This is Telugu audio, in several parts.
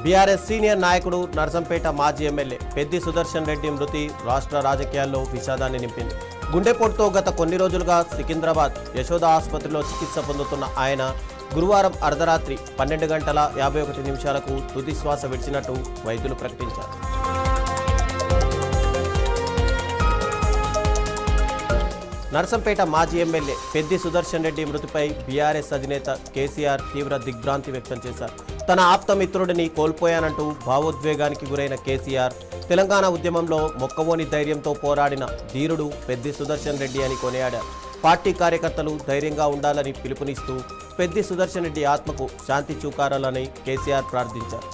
బీఆర్ఎస్ సీనియర్ నాయకుడు నర్సంపేట మాజీ ఎమ్మెల్యే పెద్ది సుదర్శన్ రెడ్డి మృతి రాష్ట్ర రాజకీయాల్లో విషాదాన్ని నింపింది. గుండెపోటుతో గత కొన్ని రోజులుగా సికింద్రాబాద్ యశోద ఆసుపత్రిలో చికిత్స పొందుతున్న ఆయన గురువారం అర్ధరాత్రి 12 గంటల 51 నిమిషాలకు తుది శ్వాస విడిచినట్టు వైద్యులు ప్రకటించారు. నర్సంపేట మాజీ ఎమ్మెల్యే పెద్ది సుదర్శన్ రెడ్డి మృతిపై బీఆర్ఎస్ అధినేత కేసీఆర్ తీవ్ర దిగ్భ్రాంతి వ్యక్తం చేశారు. తన ఆప్తమిత్రుడిని కోల్పోయానంటూ భావోద్వేగానికి గురైన కేసీఆర్ తెలంగాణ ఉద్యమంలో మొక్కవోని ధైర్యంతో పోరాడిన ధీరుడు పెద్ది సుదర్శన్ రెడ్డి అని కొనియాడారు. పార్టీ కార్యకర్తలు ధైర్యంగా ఉండాలని పిలుపునిస్తూ పెద్ది సుదర్శన్ రెడ్డి ఆత్మకు శాంతి చూకారాలని కేసీఆర్ ప్రార్థించారు.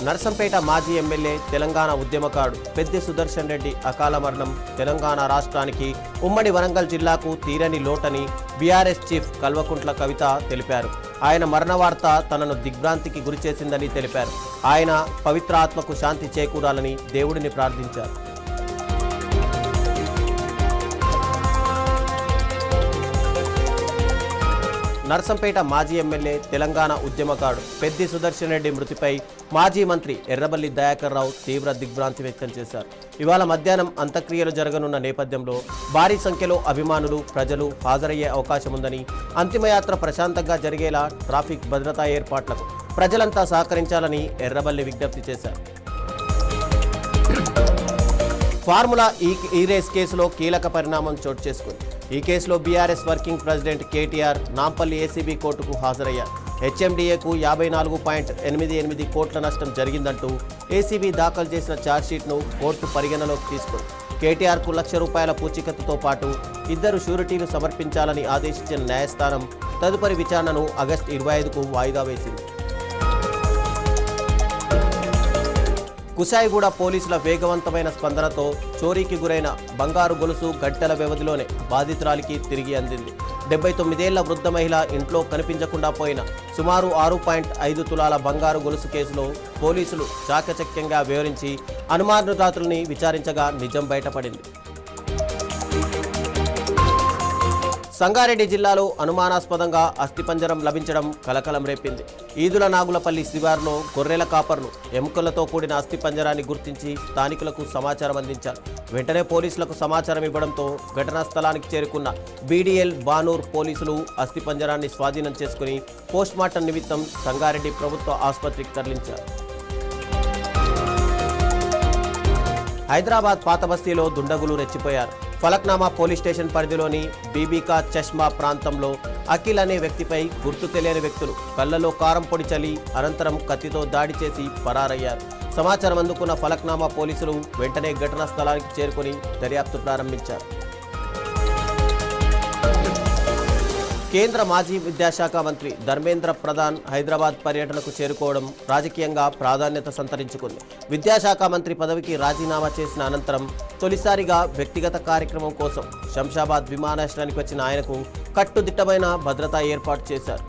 నర్సంపేట మాజీ ఎమ్మెల్యే తెలంగాణ ఉద్యమకారుడు పెద్ది సుదర్శన్ రెడ్డి అకాల మరణం తెలంగాణ రాష్ట్రానికి ఉమ్మడి వరంగల్ జిల్లాకు తీరని లోటని బీఆర్ఎస్ చీఫ్ కల్వకుంట్ల కవిత తెలిపారు. ఆయన మరణ వార్త తనను దిగ్భ్రాంతికి గురిచేసిందని తెలిపారు. ఆయన పవిత్ర ఆత్మకు శాంతి చేకూరాలని దేవుడిని ప్రార్థించారు. నర్సంపేట మాజీ ఎమ్మెల్యే తెలంగాణ ఉద్యమకారుడు పెద్ది సుదర్శన్ రెడ్డి మృతిపై మాజీ మంత్రి ఎర్రబెల్లి దయాకర్ రావు తీవ్ర దిగ్భ్రాంతి వ్యక్తం చేశారు. ఇవాళ మధ్యాహ్నం అంత్యక్రియలు జరగనున్న నేపథ్యంలో భారీ సంఖ్యలో అభిమానులు ప్రజలు హాజరయ్యే అవకాశం ఉందని, అంతిమయాత్ర ప్రశాంతంగా జరిగేలా ట్రాఫిక్ భద్రతా ఏర్పాట్లకు ప్రజలంతా సహకరించాలని ఎర్రబెల్లి విజ్ఞప్తి చేశారు. ఫార్ములా ఈ రేస్ కేసులో కీలక పరిణామం చోటు చేసుకుంది. ఈ కేసులో BRS working president KTR Nampally ACB కోర్టుకు హాజరయ్యారు. హెచ్ఎండిఏకు 54.88 కోట్ల నష్టం జరిగిందంటూ ఏసీబీ దాఖలు చేసిన ఛార్జ్షీట్ను కోర్టు పరిగణలోకి తీసుకుంది. కేటీఆర్కు ₹1,00,000 పూచీకత్తుతో పాటు 2 షూరిటీలు సమర్పించాలని ఆదేశించిన న్యాయస్థానం తదుపరి విచారణను ఆగస్టు 25కు వాయిదా వేసింది. కుషాయిగూడ పోలీసుల వేగవంతమైన స్పందనతో చోరీకి గురైన బంగారు గొలుసు గంటల వ్యవధిలోనే బాధితురాలికి తిరిగి అందింది. 79 ఏళ్ల వృద్ధ మహిళ ఇంట్లో కనిపించకుండా పోయిన సుమారు 6.5 తులాల బంగారు గొలుసు కేసులో పోలీసులు చాకచక్యంగా వివరించి అనుమానితుల్ని విచారించగా నిజం బయటపడింది. సంగారెడ్డి జిల్లాలో అనుమానాస్పదంగా అస్థిపంజరం లభించడం కలకలం రేపింది. ఈదుల నాగులపల్లి శివారులో గొర్రెల కాపర్ను ఎముకలతో కూడిన అస్థిపంజరాన్ని గుర్తించి స్థానికులకు సమాచారం అందించారు. వెంటనే పోలీసులకు సమాచారం ఇవ్వడంతో ఘటనా స్థలానికి చేరుకున్న బీడీఎల్ బానూర్ పోలీసులు అస్థిపంజరాన్ని స్వాధీనం చేసుకుని పోస్ట్మార్టం నిమిత్తం సంగారెడ్డి ప్రభుత్వ ఆసుపత్రికి తరలించారు. హైదరాబాద్ పాత బస్తీలో దుండగులు రెచ్చిపోయారు. ఫలక్నామా పోలీస్ స్టేషన్ పరిధిలోని బీబీకా చష్మా ప్రాంతంలో అఖిల్ అనే వ్యక్తిపై గుర్తు తెలియని వ్యక్తులు కళ్లలో కారం పొడి చల్లి అనంతరం కత్తితో దాడి చేసి పరారయ్యారు. సమాచారం అందుకున్న ఫలక్నామా పోలీసులు వెంటనే ఘటనా స్థలానికి చేరుకుని దర్యాప్తు ప్రారంభించారు. కేంద్ర మాజీ విద్యాశాఖ మంత్రి ధర్మేంద్ర ప్రధాన్ హైదరాబాద్ పర్యటనకు చేరుకోవడం రాజకీయంగా ప్రాధాన్యత సంతరించుకుంది. విద్యాశాఖ మంత్రి పదవికి రాజీనామా చేసిన అనంతరం తొలిసారిగా వ్యక్తిగత కార్యక్రమం కోసం శంషాబాద్ విమానాశ్రయానికి వచ్చిన ఆయనకు కట్టుదిట్టమైన భద్రతా ఏర్పాటు చేశారు.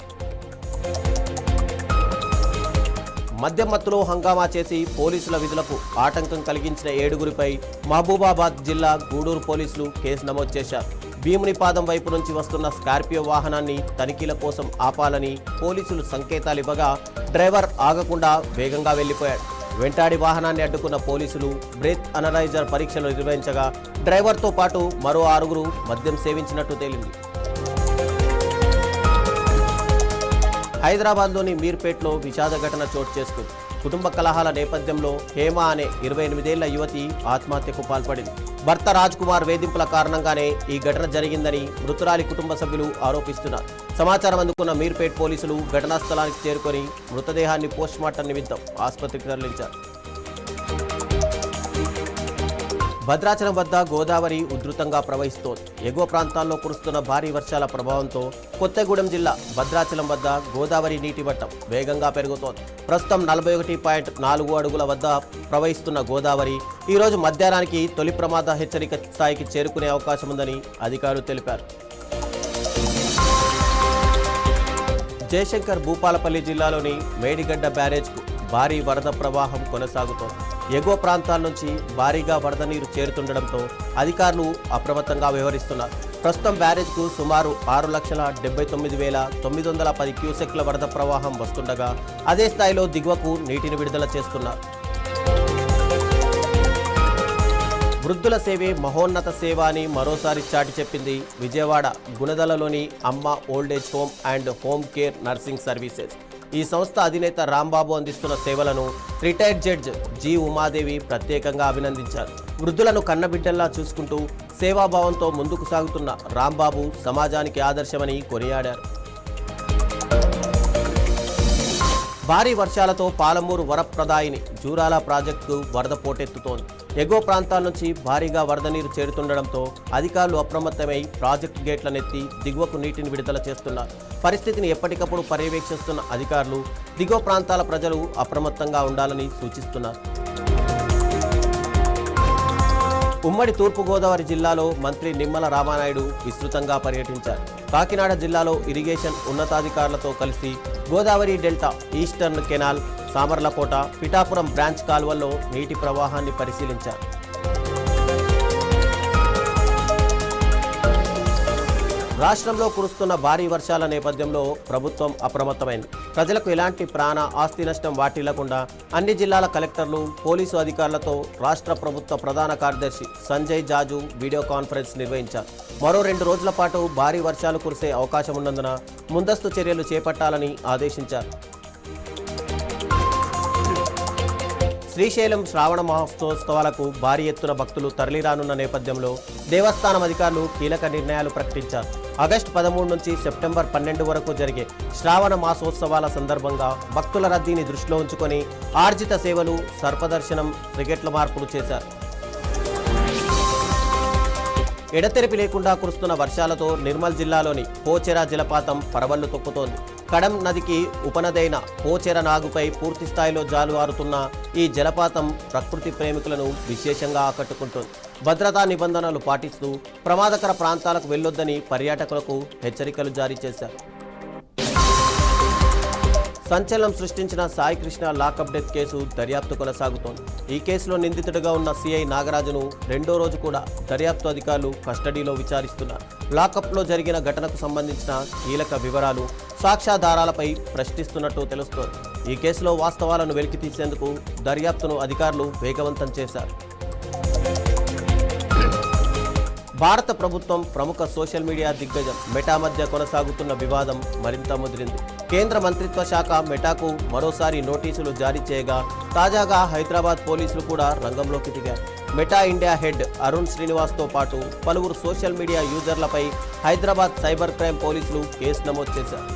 మద్యం మత్తులో హంగామా చేసి పోలీసుల విధులకు ఆటంకం కలిగించిన 7గురిపై మహబూబాబాద్ జిల్లా గూడూరు పోలీసులు కేసు నమోదు చేశారు. భీమునిపాదం వైపు నుంచి వస్తున్న స్కార్పియో వాహనాన్ని తనిఖీల కోసం ఆపాలని పోలీసులు సంకేతాలు ఇవ్వగా డ్రైవర్ ఆగకుండా వేగంగా వెళ్లిపోయాడు. వెంటాడి వాహనాన్ని అడ్డుకున్న పోలీసులు బ్రెత్ అనలైజర్ పరీక్షలు నిర్వహించగా డ్రైవర్తో పాటు మరో 6గురు మద్యం సేవించినట్టు తేలింది. హైదరాబాద్లోని మీర్పేట్లో విషాద ఘటన చోటు చేసుకుంది. కుటుంబ కలహాల నేపథ్యంలో హేమ అనే 28 ఏళ్ల యువతి ఆత్మహత్యకు పాల్పడింది. భర్త రాజ్ కుమార్ వేధింపుల కారణంగానే ఈ ఘటన జరిగిందని మృతురాలి కుటుంబ సభ్యులు ఆరోపిస్తున్నారు. సమాచారం అందుకున్న మీర్పేట్ పోలీసులు ఘటనా స్థలానికి చేరుకొని మృతదేహాన్ని పోస్ట్మార్టం నిమిత్తం ఆసుపత్రికి తరలించారు. భద్రాచలం వద్ద గోదావరి ఉధృతంగా ప్రవహిస్తోంది. ఎగువ ప్రాంతాల్లో కురుస్తున్న భారీ వర్షాల ప్రభావంతో కొత్తగూడెం జిల్లా భద్రాచలం వద్ద గోదావరి నీటి మట్టం వేగంగా పెరుగుతోంది. ప్రస్తుతం 41.4 అడుగుల వద్ద ప్రవహిస్తున్న గోదావరి ఈరోజు మధ్యాహ్నానికి తొలి ప్రమాద హెచ్చరిక స్థాయికి చేరుకునే అవకాశం ఉందని అధికారులు తెలిపారు. జయశంకర్ భూపాలపల్లి జిల్లాలోని మేడిగడ్డ బ్యారేజ్కు భారీ వరద ప్రవాహం కొనసాగుతోంది. ఎగువ ప్రాంతాల నుంచి భారీగా వరద నీరు చేరుతుండడంతో అధికారులు అప్రమత్తంగా వ్యవహరిస్తున్నారు. ప్రస్తుతం బ్యారేజ్కు సుమారు 6,79,910 క్యూసెక్ల వరద ప్రవాహం వస్తుండగా అదే స్థాయిలో దిగువకు నీటిని విడుదల చేస్తున్నారు. వృద్ధుల సేవే మహోన్నత సేవ అని మరోసారి చాటి చెప్పింది విజయవాడ గుణదలలోని అమ్మ old age home and home care nursing services. ఈ సంస్థ అధినేత రాంబాబు అందిస్తున్న సేవలను రిటైర్డ్ జడ్జ్ జి ఉమాదేవి ప్రత్యేకంగా అభినందించారు. వృద్ధులను కన్నబిడ్డల్లా చూసుకుంటూ సేవాభావంతో ముందుకు సాగుతున్న రాంబాబు సమాజానికి ఆదర్శమని కొనియాడారు. భారీ వర్షాలతో పాలమూరు వరప్రదాయిని జూరాల ప్రాజెక్టుకు వరద పోటెత్తుతోంది. ఎగువ ప్రాంతాల నుంచి భారీగా వరద నీరు చేరుతుండడంతో అధికారులు అప్రమత్తమై ప్రాజెక్టు గేట్లనెత్తి దిగువకు నీటిని విడుదల చేస్తున్నారు. పరిస్థితిని ఎప్పటికప్పుడు పర్యవేక్షిస్తున్న అధికారులు దిగువ ప్రాంతాల ప్రజలు అప్రమత్తంగా ఉండాలని సూచిస్తున్నారు. ఉమ్మడి తూర్పుగోదావరి జిల్లాలో మంత్రి నిమ్మల రామానాయుడు విస్తృతంగా పర్యటించారు. కాకినాడ జిల్లాలో ఇరిగేషన్ ఉన్నతాధికారులతో కలిసి Godavari delta, eastern canal, Samarlakota, Pithapuram branch కాల్వల్లో నీటి ప్రవాహాన్ని పరిశీలించారు. రాష్ట్రంలో కురుస్తున్న భారీ వర్షాల నేపథ్యంలో ప్రభుత్వం అప్రమత్తమైంది. ప్రజలకు ఎలాంటి ప్రాణ ఆస్తి నష్టం వాటిల్లకుండా అన్ని జిల్లాల కలెక్టర్లు, పోలీసు అధికారులతో రాష్ట్ర ప్రభుత్వ ప్రధాన కార్యదర్శి సంజయ్ జాజు వీడియో కాన్ఫరెన్స్ నిర్వహించారు. మరో 2 రోజుల పాటు భారీ వర్షాలు కురిసే అవకాశం ఉన్నందున ముందస్తు చర్యలు చేపట్టాలని ఆదేశించారు. శ్రీశైలం శ్రావణ మహోత్సవాలకు భారీ ఎత్తున భక్తులు తరలిరానున్న నేపథ్యంలో దేవస్థానం అధికారులు కీలక నిర్ణయాలు ప్రకటించారు. ఆగస్టు 13 నుంచి సెప్టెంబర్ 12 వరకు జరిగే శ్రావణ మాసోత్సవాల సందర్భంగా భక్తుల రద్దీని దృష్టిలో ఉంచుకొని ఆర్జిత సేవలు, సర్పదర్శనం, టికెట్ల మార్పులు చేశారు. ఎడతెరిపి లేకుండా కురుస్తున్న వర్షాలతో నిర్మల్ జిల్లాలోని పోచెర జలపాతం పరవళ్లు తొక్కుతోంది. కడం నదికి ఉపనదైన పోచెర నాగుపై పూర్తి స్థాయిలో జాలువారుతున్న ఈ జలపాతం ప్రకృతి ప్రేమికులను విశేషంగా ఆకట్టుకుంటోంది. భద్రతా నిబంధనలు పాటిస్తూ ప్రమాదకర ప్రాంతాలకు వెళ్లొద్దని పర్యాటకులకు హెచ్చరికలు జారీ చేశారు. సంచలనం సృష్టించిన Sai Krishna lockup death case దర్యాప్తు కొనసాగుతోంది. ఈ కేసులో నిందితుడిగా ఉన్న సిఐ నాగరాజును 2వ రోజు కూడా దర్యాప్తు అధికారులు కస్టడీలో విచారిస్తున్నారు. లాకప్లో జరిగిన ఘటనకు సంబంధించిన కీలక వివరాలు, సాక్ష్యాధారాలపై ప్రశ్నిస్తున్నట్టు తెలుస్తోంది. ఈ కేసులో వాస్తవాలను వెలికితీసేందుకు దర్యాప్తును అధికారులు వేగవంతం చేశారు. భారత ప్రభుత్వం ప్రముఖ సోషల్ మీడియా దిగ్గజం మెటా మధ్య కొనసాగుతున్న వివాదం మరింత ముదిరింది. కేంద్ర మంత్రిత్వ శాఖ మెటాకు మరోసారి నోటీసులు జారీ చేయగా తాజాగా హైదరాబాద్ పోలీసులు కూడా రంగంలోకి దిగారు. మెటా ఇండియా హెడ్ అరుణ్ శ్రీనివాస్తో పాటు పలువురు సోషల్ మీడియా యూజర్లపై హైదరాబాద్ సైబర్ క్రైమ్ పోలీసులు కేసు నమోదు చేశారు.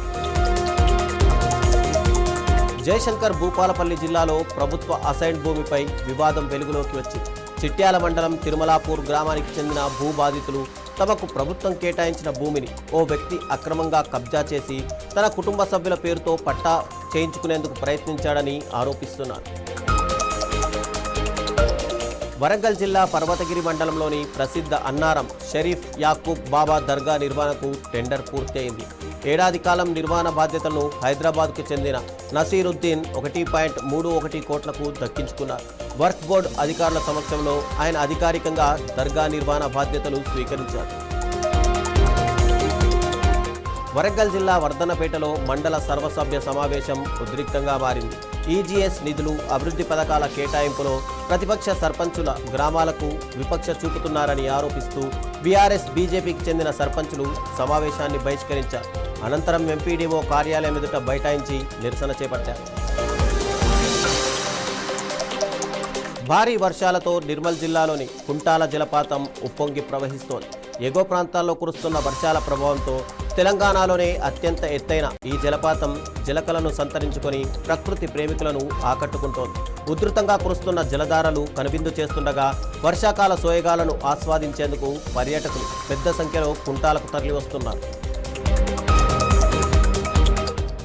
జయశంకర్ భూపాలపల్లి జిల్లాలో ప్రభుత్వ అసైన్డ్ భూమిపై వివాదం వెలుగులోకి వచ్చింది. చిట్యాల మండలం తిరుమలాపూర్ గ్రామానికి చెందిన భూబాధితులు తమకు ప్రభుత్వం కేటాయించిన భూమిని ఓ వ్యక్తి అక్రమంగా కబ్జా చేసి తన కుటుంబ సభ్యుల పేరుతో పట్టా చేయించుకునేందుకు ప్రయత్నించాడని ఆరోపిస్తున్నారు. వరంగల్ జిల్లా పర్వతగిరి మండలంలోని ప్రసిద్ధ అన్నారం షరీఫ్ యాకూబ్ బాబా దర్గా నిర్వహణకు టెండర్ పూర్తయింది. ఏడాది కాలం నిర్వహణ బాధ్యతలను హైదరాబాద్కు చెందిన నసీరుద్దీన్ 1.31 కోట్లకు దక్కించుకున్నారు. వర్క్ బోర్డు అధికారుల సమక్షంలో ఆయన అధికారికంగా దర్గా నిర్వహణ బాధ్యతలు స్వీకరించారు. వరంగల్ జిల్లా వర్ధన్నపేటలో మండల సర్వసభ్య సమావేశం ఉద్రిక్తంగా మారింది. ఈజీఎస్ నిధులు, అభివృద్ధి పథకాల కేటాయింపులో ప్రతిపక్ష సర్పంచుల గ్రామాలకు వివక్ష చూపుతున్నారని ఆరోపిస్తూ బీఆర్ఎస్, బీజేపీకి చెందిన సర్పంచులు సమావేశాన్ని బహిష్కరించారు. అనంతరం ఎంపీడీఓ కార్యాలయం ఎదుట బైఠాయించి నిరసన చేపట్టారు. భారీ వర్షాలతో నిర్మల్ జిల్లాలోని కుంటాల జలపాతం ఉప్పొంగి ప్రవహిస్తోంది. ఎగువ ప్రాంతాల్లో కురుస్తున్న వర్షాల ప్రభావంతో తెలంగాణలోనే అత్యంత ఎత్తైన ఈ జలపాతం జలకలను సంతరించుకొని ప్రకృతి ప్రేమికులను ఆకట్టుకుంటోంది. ఉధృతంగా కురుస్తున్న జలధారలు కనువిందు చేస్తుండగా వర్షాకాల సోయగాలను ఆస్వాదించేందుకు పర్యాటకులు పెద్ద సంఖ్యలో కుంటాలకు తరలివస్తున్నారు.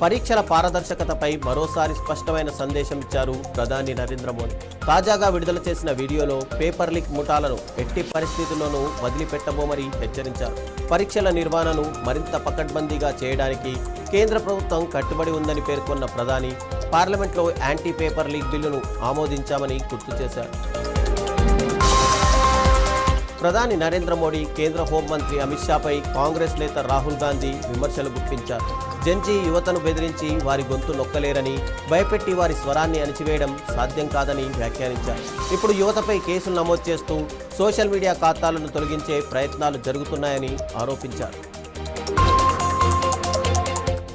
పరీక్షల పారదర్శకతపై మరోసారి స్పష్టమైన సందేశం ఇచ్చారు ప్రధాని నరేంద్ర మోదీ. తాజాగా విడుదల చేసిన వీడియోలో పేపర్ లీక్ ముఠాలను ఎట్టి పరిస్థితుల్లోనూ వదిలిపెట్టబోమని హెచ్చరించారు. పరీక్షల నిర్వహణను మరింత పకడ్బందీగా చేయడానికి కేంద్ర ప్రభుత్వం కట్టుబడి ఉందని పేర్కొన్న ప్రధాని పార్లమెంట్లో యాంటీ పేపర్ లీక్ బిల్లును ఆమోదించామని గుర్తు చేశారు. ప్రధాని నరేంద్ర మోడీ కేంద్ర హోంమంత్రి అమిత్ షాపై కాంగ్రెస్ నేత రాహుల్ గాంధీ విమర్శలు గుప్పించారు. జెన్జీ యువతను బెదిరించి వారి గొంతు నొక్కలేరని, భయపెట్టి వారి స్వరాన్ని అణిచివేయడం సాధ్యం కాదని వ్యాఖ్యానించారు. ఇప్పుడు యువతపై కేసులు నమోదు చేస్తూ సోషల్ మీడియా ఖాతాలను తొలగించే ప్రయత్నాలు జరుగుతున్నాయని ఆరోపించారు.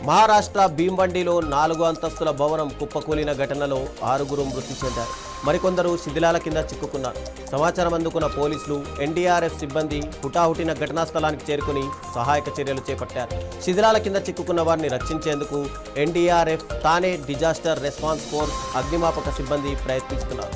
మహారాష్ట్ర భీంబండిలో 4 అంతస్తుల భవనం కుప్పకూలిన ఘటనలో 6 మృతి చెందారు. మరికొందరు శిథిలాల కింద చిక్కుకున్నారు. సమాచారం అందుకున్న పోలీసులు, ఎన్డీఆర్ఎఫ్ సిబ్బంది హుటాహుటిన ఘటనా స్థలానికి చేరుకుని సహాయక చర్యలు చేపట్టారు. శిథిలాల కింద చిక్కుకున్న వారిని రక్షించేందుకు ఎన్డీఆర్ఎఫ్, తానే డిజాస్టర్ రెస్పాన్స్ ఫోర్స్, అగ్నిమాపక సిబ్బంది ప్రయత్నిస్తున్నారు.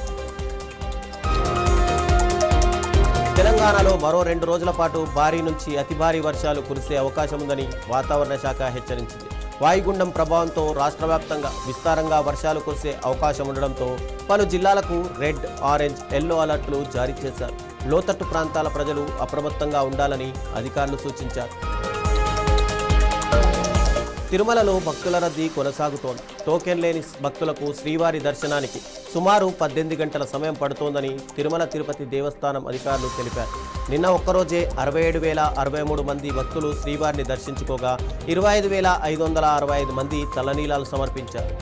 తెలంగాణలో మరో 2 రోజుల పాటు భారీ నుంచి అతి భారీ వర్షాలు కురిసే అవకాశం ఉందని వాతావరణ శాఖ హెచ్చరించింది. వాయుగుండం ప్రభావంతో రాష్ట్ర వ్యాప్తంగా విస్తారంగా వర్షాలు కురిసే అవకాశం ఉండడంతో పలు జిల్లాలకు రెడ్, ఆరెంజ్, ఎల్లో అలర్ట్లు జారీ చేశారు. లోతట్టు ప్రాంతాల ప్రజలు అప్రమత్తంగా ఉండాలని అధికారులు సూచించారు. తిరుమలలో భక్తుల రద్దీ కొనసాగుతోంది. టోకెన్ లేని భక్తులకు శ్రీవారి దర్శనానికి సుమారు 18 గంటల సమయం పడుతోందని తిరుమల తిరుపతి దేవస్థానం అధికారులు తెలిపారు. నిన్న ఒక్కరోజే 67,063 మంది భక్తులు శ్రీవారిని దర్శించుకోగా 25,565 మంది తలనీలాలు సమర్పించారు.